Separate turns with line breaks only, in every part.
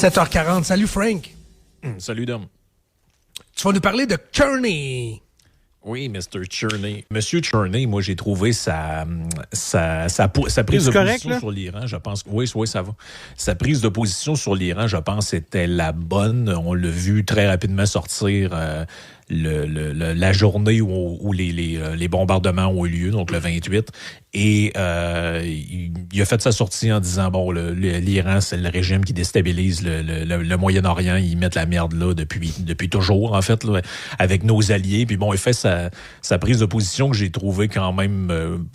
7h40. Salut, Frank.
Salut, Dom.
Tu vas nous parler de Kearney.
Oui, Mr. Cherney. Monsieur Cherney, moi, j'ai trouvé sa prise de position sur l'Iran, je pense. Oui, ça va. Sa prise de position sur l'Iran, je pense, était la bonne. On l'a vu très rapidement sortir la journée où les bombardements ont eu lieu, donc le 28. Et il a fait sa sortie en disant, bon, l'Iran, c'est le régime qui déstabilise le Moyen-Orient. Ils mettent la merde là depuis toujours, en fait, là, avec nos alliés. Puis bon, il fait sa prise de position que j'ai trouvé quand même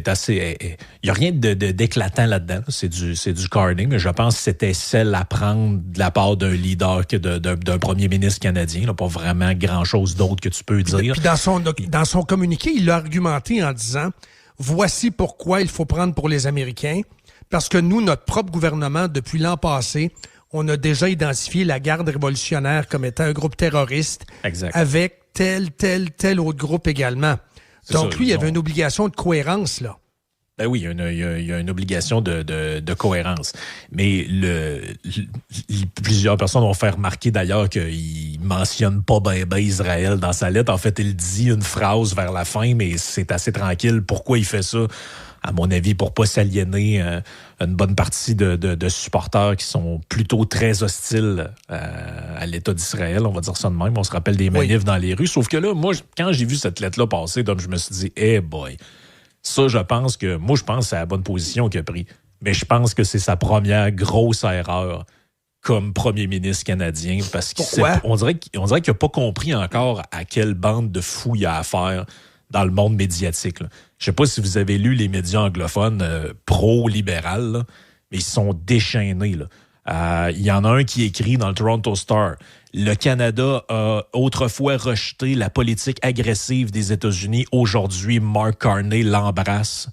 assez... Il n'y a rien d'éclatant là-dedans. C'est du Kearney, mais je pense que c'était celle à prendre de la part d'un leader, d'un premier ministre canadien. Là, pas vraiment grand-chose d'autre que tu peux dire.
Puis dans son communiqué, il a argumenté en disant... Voici pourquoi il faut prendre pour les Américains, parce que nous, notre propre gouvernement, depuis l'an passé, on a déjà identifié la garde révolutionnaire comme étant un groupe terroriste, exact, avec tel autre groupe également. Donc lui, il y avait une obligation de cohérence, là.
Ben oui, il y a une obligation de cohérence. Mais plusieurs personnes vont faire remarquer d'ailleurs qu'il mentionne pas ben Israël dans sa lettre. En fait, il dit une phrase vers la fin, mais c'est assez tranquille. Pourquoi il fait ça? À mon avis, pour pas s'aliéner une bonne partie de supporters qui sont plutôt très hostiles à l'État d'Israël, on va dire ça de même. On se rappelle des manifs dans les rues. Sauf que là, moi, quand j'ai vu cette lettre-là passer, donc je me suis dit, hey boy... Ça, je pense que c'est la bonne position qu'il a pris. Mais je pense que c'est sa première grosse erreur comme premier ministre canadien. Parce qu'on dirait qu'il n'a pas compris encore à quelle bande de fous il a affaire dans le monde médiatique. Là. Je sais pas si vous avez lu les médias anglophones pro-libéral, là, mais ils sont déchaînés. Il y en a un qui écrit dans le Toronto Star. Le Canada a autrefois rejeté la politique agressive des États-Unis. Aujourd'hui, Mark Carney l'embrasse.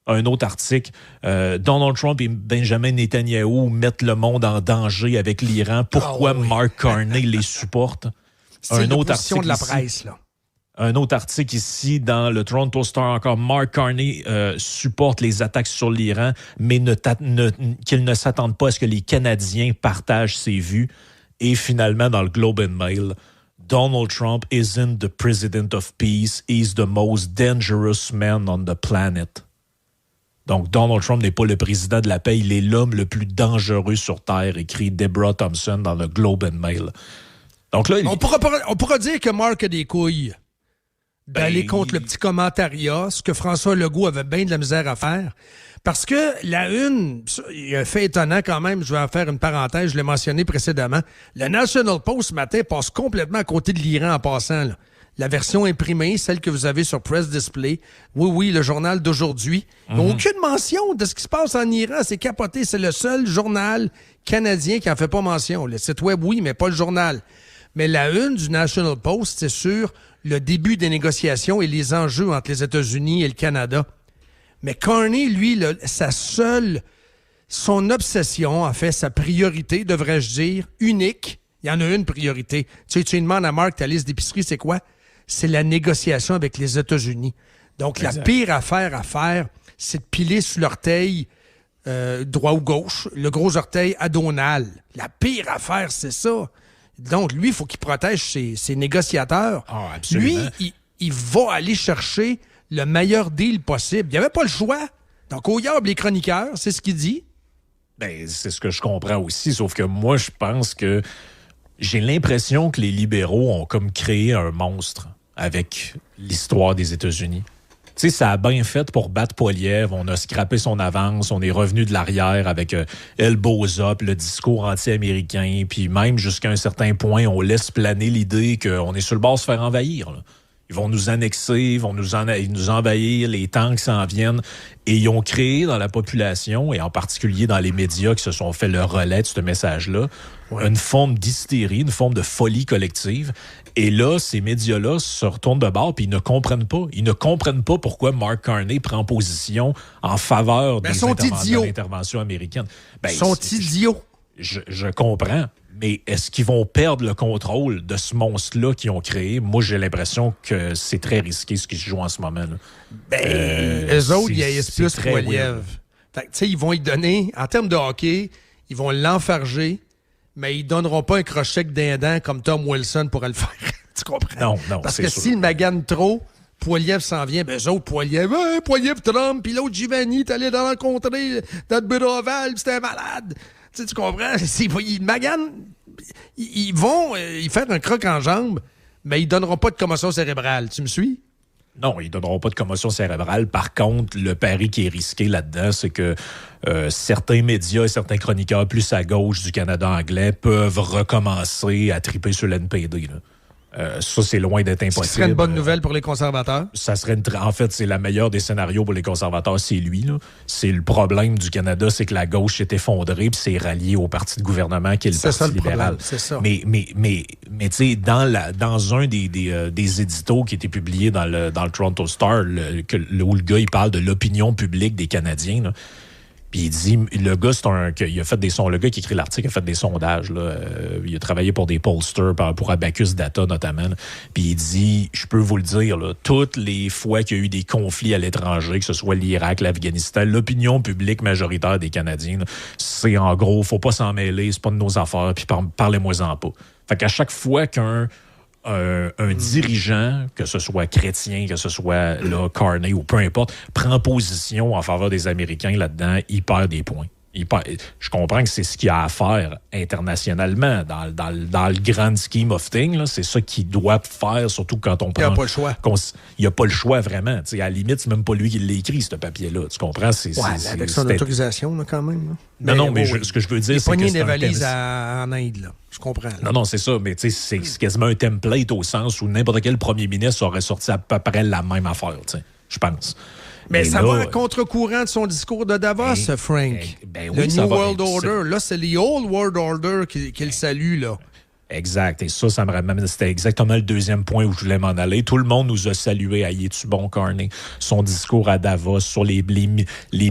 Un autre article, Donald Trump et Benjamin Netanyahu mettent le monde en danger avec l'Iran. Pourquoi Mark Carney les supporte?
C'est une position de la presse, là.
Un autre article ici dans le Toronto Star encore. Mark Carney supporte les attaques sur l'Iran, mais qu'il ne s'attende pas à ce que les Canadiens partagent ses vues. Et finalement, dans le Globe and Mail, Donald Trump isn't the president of peace. He's the most dangerous man on the planet. Donc, Donald Trump n'est pas le président de la paix. Il est l'homme le plus dangereux sur Terre, écrit Deborah Thompson dans le Globe and Mail. Donc là,
on pourra dire que Mark a des couilles d'aller contre le petit commentariat, ce que François Legault avait bien de la misère à faire. Parce que la une, il y a un fait étonnant quand même, je vais en faire une parenthèse, je l'ai mentionné précédemment. Le National Post ce matin passe complètement à côté de l'Iran en passant. Là. La version imprimée, celle que vous avez sur Press Display, oui, le journal d'aujourd'hui. Il n'y a aucune mention de ce qui se passe en Iran. C'est capoté. C'est le seul journal canadien qui n'en fait pas mention. Le site web, oui, mais pas le journal. Mais la une du National Post, c'est sur le début des négociations et les enjeux entre les États-Unis et le Canada. Mais Carney, lui, son obsession, en fait, sa priorité, devrais-je dire, unique, il y en a une priorité. Tu demandes à Marc, ta liste d'épicerie, c'est quoi? C'est la négociation avec les États-Unis. Donc, exact. La pire affaire à faire, c'est de piler sur l'orteil droit ou gauche, le gros orteil à Donald. La pire affaire, c'est ça. Donc, lui, il faut qu'il protège ses négociateurs.
Oh, absolument.
Lui, il va aller chercher le meilleur deal possible. Il n'y avait pas le choix. Donc, au yard, les chroniqueurs, c'est ce qu'il dit.
Ben, c'est ce que je comprends aussi, sauf que moi, je pense que j'ai l'impression que les libéraux ont comme créé un monstre avec l'histoire des États-Unis. Tu sais, ça a bien fait pour battre Poilievre. On a scrappé son avance. On est revenu de l'arrière avec Elbows Up, le discours anti-américain. Puis même jusqu'à un certain point, on laisse planer l'idée qu'on est sur le bord de se faire envahir. Là. Ils vont nous annexer, ils vont nous envahir, les tanks s'en viennent. Et ils ont créé dans la population, et en particulier dans les médias qui se sont fait le relais de ce message-là, une forme d'hystérie, une forme de folie collective. Et là, ces médias-là se retournent de bord puis ils ne comprennent pas. Ils ne comprennent pas pourquoi Mark Carney prend position en faveur de l'intervention américaine.
Ils sont idiots.
Je comprends. Mais est-ce qu'ils vont perdre le contrôle de ce monstre-là qu'ils ont créé? Moi, j'ai l'impression que c'est très risqué ce qui se joue en ce moment. Là.
Eux autres, ils haïssent plus Poilievre. Fait que, tu sais, ils vont y donner, en termes de hockey, ils vont l'enfarger. mais ils donneront pas un crochet d'un dent comme Tom Wilson pourrait le faire. Tu comprends?
Non,
parce
c'est
que
sûr.
s'il magane trop, Poiliev s'en vient. Ben, eux autres, Poiliev, Poiliev Trump, puis l'autre Giovanni, t'allais le rencontrer dans le bureau ovale, puis c'était un malade. Tu comprends? Ils maganent. Ils vont y faire un croc en jambe, mais ils donneront pas de commotion cérébrale. Tu me suis?
Non, ils ne donneront pas de commotion cérébrale. Par contre, le pari qui est risqué là-dedans, c'est que certains médias et certains chroniqueurs plus à gauche du Canada anglais peuvent recommencer à triper sur l'NPD. Ça, c'est loin d'être impossible.
Ce serait une bonne nouvelle pour les conservateurs?
Ça serait en fait, c'est la meilleure des scénarios pour les conservateurs, c'est lui. Là. C'est le problème du Canada, c'est que la gauche s'est effondrée puis c'est rallié au parti de gouvernement qui est le Parti libéral.
C'est ça.
Mais tu sais, dans un des éditos qui était publié dans le Toronto Star, où le gars il parle de l'opinion publique des Canadiens. Là. Puis il dit, le gars, le gars qui écrit l'article a fait des sondages. Là. Il a travaillé pour des pollsters, pour Abacus Data notamment. Là. Puis il dit, je peux vous le dire, là, toutes les fois qu'il y a eu des conflits à l'étranger, que ce soit l'Irak, l'Afghanistan, l'opinion publique majoritaire des Canadiens, là, c'est en gros, faut pas s'en mêler, c'est pas de nos affaires, puis parlez-moi-en pas. Fait qu'à chaque fois qu'un dirigeant, que ce soit chrétien, que ce soit là, Carney ou peu importe, prend position en faveur des Américains là-dedans, il perd des points. Je comprends que c'est ce qu'il y a à faire internationalement, dans le grand scheme of things. Là, c'est ça qu'il doit faire, surtout quand on prend...
Il n'y a pas le choix.
Il n'y a pas le choix, vraiment. T'sais, à la limite, c'est même pas lui qui l'écrit, ce papier-là. Tu comprends?
Avec son autorisation, là, quand même. Là.
Non, mais ce que je veux dire, c'est que...
Il des valises en Inde, là. Je comprends. Là.
Non, c'est ça. Mais c'est quasiment un template au sens où n'importe quel premier ministre aurait sorti à peu près la même affaire, je pense.
Mais ça va à contre-courant de son discours de Davos, Frank. Le New World Order. Là, c'est le Old World Order qu'il salue, là.
Exact. Et ça me ramène. C'était exactement le deuxième point où je voulais m'en aller. Tout le monde nous a salué à Es-tu bon, Carney? Son discours à Davos sur les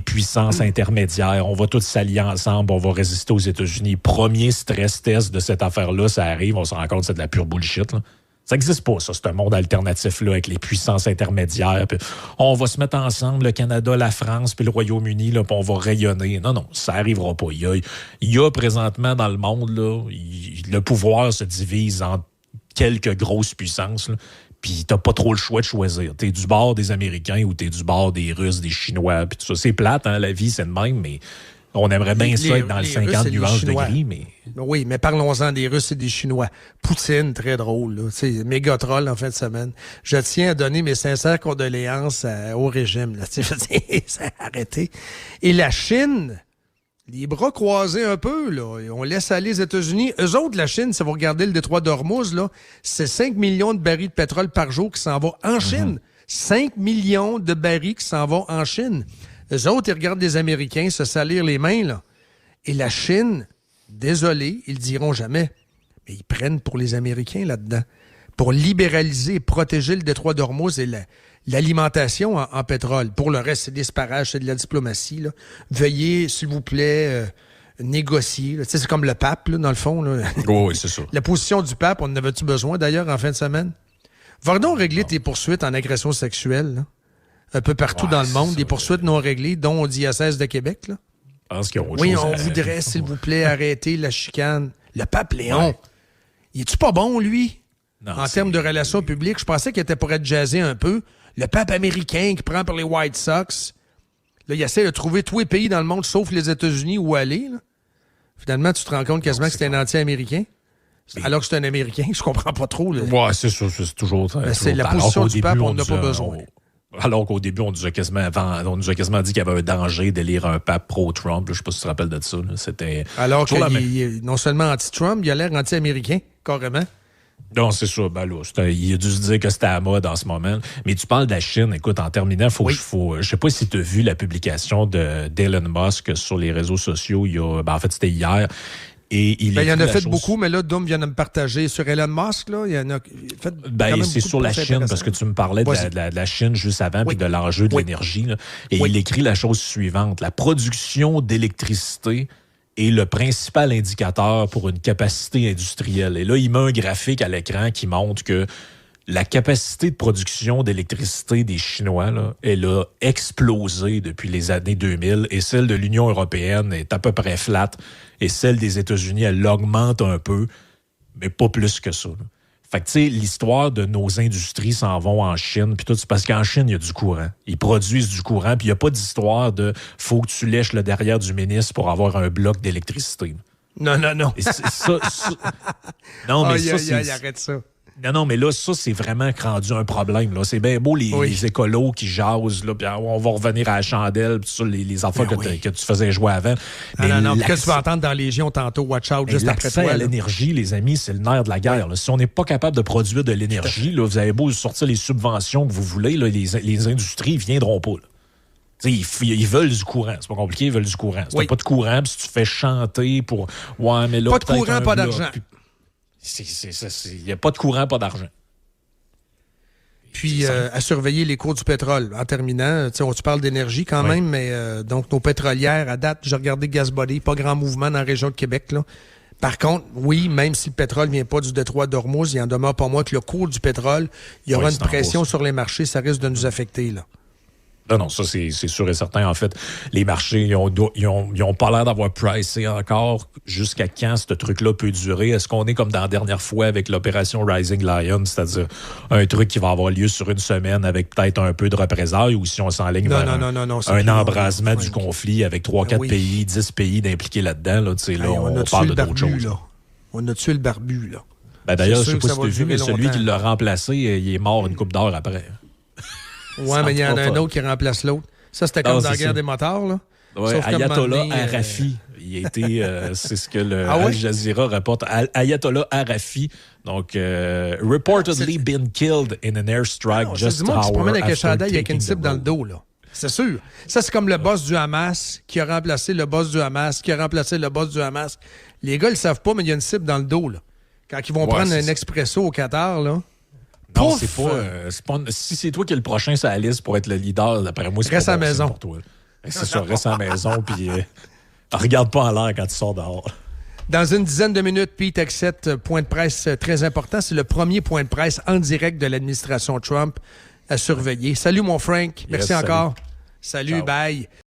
puissances intermédiaires. On va tous s'allier ensemble. On va résister aux États-Unis. Premier stress test de cette affaire-là, ça arrive. On se rend compte que c'est de la pure bullshit, là. Ça n'existe pas, ça, c'est un monde alternatif-là, avec les puissances intermédiaires. Puis on va se mettre ensemble, le Canada, la France, puis le Royaume-Uni, là, puis on va rayonner. Non, ça n'arrivera pas. Il y a présentement dans le monde, là, le pouvoir se divise en quelques grosses puissances, là, puis t'as pas trop le choix de choisir. T'es du bord des Américains ou t'es du bord des Russes, des Chinois, puis tout ça. C'est plate, hein, la vie, c'est de même, mais... On aimerait bien ça être dans le 50 nuances de gris, mais...
Oui, mais parlons-en des Russes et des Chinois. Poutine, très drôle, là. C'est méga troll en fin de semaine. Je tiens à donner mes sincères condoléances au régime, là. Ça a arrêté. Et la Chine, les bras croisés un peu, là. On laisse aller les États-Unis. Eux autres, la Chine, si vous regardez le détroit d'Ormuz, là, c'est 5 millions de barils de pétrole par jour qui s'en vont en Chine. 5 millions de barils qui s'en vont en Chine. Eux autres, ils regardent les Américains se salir les mains, là. Et la Chine, désolé, ils le diront jamais, mais ils prennent pour les Américains là-dedans. Pour libéraliser et protéger le détroit d'Ormuz et l'alimentation en pétrole. Pour le reste, c'est des sparages, c'est de la diplomatie, là. Veuillez, s'il vous plaît, négocier. Tu sais, c'est comme le pape, là, dans le fond. Là.
Oui, c'est ça.
La position du pape, on en avait-tu besoin, d'ailleurs, en fin de semaine? Va donc régler tes poursuites en agression sexuelle, là. Un peu partout dans le monde, des poursuites non réglées, dont au diocèse de Québec. Là. Oui, on voudrait, s'il vous plaît, arrêter la chicane. Le pape Léon, il est-tu pas bon, lui? Non, en termes de relations publiques, je pensais qu'il était pour être jazzé un peu. Le pape américain qui prend pour les White Sox. Là, il essaie de trouver tous les pays dans le monde, sauf les États-Unis, où aller. Là. Finalement, tu te rends compte quasiment que c'est un anti-américain. Alors que c'est un Américain, je comprends pas trop.
Oui, c'est ça, c'est toujours...
c'est la position du pape, on n'a pas besoin.
Alors qu'au début, on nous a quasiment dit qu'il y avait un danger d'élire un pape pro-Trump. Je ne sais pas si tu te rappelles de ça. Là. C'était
alors qu'il est non seulement anti-Trump, il a l'air anti-américain, carrément.
Non, c'est ça. Ben là, il a dû se dire que c'était à la mode en ce moment. Mais tu parles de la Chine. Écoute, en terminant, je ne sais pas si tu as vu la publication d'Elon Musk sur les réseaux sociaux. En fait, c'était hier. Et il
y en a fait beaucoup, mais là, Dom vient de me partager sur Elon Musk. Là, il y en a fait
c'est sur la Chine, parce que tu me parlais de la Chine juste avant, puis de l'enjeu de l'énergie. Là. Et il écrit la chose suivante. La production d'électricité est le principal indicateur pour une capacité industrielle. Et là, il met un graphique à l'écran qui montre que la capacité de production d'électricité des Chinois, là, elle a explosé depuis les années 2000 et celle de l'Union européenne est à peu près flat et celle des États-Unis, elle augmente un peu, mais pas plus que ça. Là. Fait que, tu sais, l'histoire de nos industries s'en vont en Chine, puis tout, c'est parce qu'en Chine, il y a du courant. Ils produisent du courant, puis il n'y a pas d'histoire de « faut que tu lèches le derrière du ministre pour avoir un bloc d'électricité ».
Non.
Et non, mais
arrête ça.
Non, mais là, ça, c'est vraiment rendu un problème. Là. C'est bien beau, les écolos qui jasent, là, puis on va revenir à la chandelle, puis ça, les enfants que tu faisais jouer avant.
Non. Qu'est-ce que tu vas entendre dans Légion tantôt, Watch Out, juste après toi?
L'accès à l'énergie, les amis, c'est le nerf de la guerre. Là. Si on n'est pas capable de produire de l'énergie, là, vous avez beau sortir les subventions que vous voulez, là, les industries ne viendront pas. Là. Ils veulent du courant. C'est pas compliqué, ils veulent du courant. Si t'as pas de courant, puis si tu fais chanter pour... Ouais, mais là,
pas de courant, pas d'argent.
Il n'y a pas de courant, pas d'argent.
Puis, à surveiller les cours du pétrole. En terminant, tu parles d'énergie quand même, mais donc nos pétrolières, à date, j'ai regardé Gazbody, pas grand mouvement dans la région de Québec. Là. Par contre, oui, même si le pétrole ne vient pas du détroit d'Ormuz, il en demeure pas moins que le cours du pétrole, il y aura une pression sur les marchés, ça risque de nous affecter, là.
Non, ça, c'est sûr et certain. En fait, les marchés, ils ont pas l'air d'avoir pricé encore jusqu'à quand ce truc-là peut durer. Est-ce qu'on est comme dans la dernière fois avec l'opération Rising Lion, c'est-à-dire un truc qui va avoir lieu sur une semaine avec peut-être un peu de représailles, ou si on s'enligne vers un embrasement du conflit avec 3-4 pays, 10 pays d'impliqués là-dedans, là, on parle d'autre chose.
On a tué le barbu, là.
Ben, d'ailleurs, je sais pas si tu as vu, mais celui qui l'a remplacé, il est mort une couple d'heures après.
Ouais, mais il y en a un autre qui remplace l'autre. Ça, c'était comme dans la guerre des motards, là.
Ouais, Ayatollah Arafi. Il a été, c'est ce que le Al Jazeera rapporte. Ayatollah Arafi, donc, reportedly been killed in an airstrike just hours after taking the vote. C'est du monde qui se promène avec un chandail avec une cible dans le dos, là. C'est sûr. Ça, c'est comme le boss du Hamas qui a remplacé le boss du Hamas, qui a remplacé le boss du Hamas. Les gars, ils le savent pas, mais il y a une cible dans le dos, là. Quand ils vont prendre un expresso au Qatar, là. Non, c'est pas. Si c'est toi qui es le prochain sur la liste pour être le leader, d'après moi, c'est
reste
pas
à la maison.
Pour toi. C'est ça, reste à la maison, puis regarde pas en l'air quand tu sors dehors.
Dans une dizaine de minutes, Pete accepte point de presse très important. C'est le premier point de presse en direct de l'administration Trump à surveiller. Salut, mon Frank. Merci encore. Salut, bye.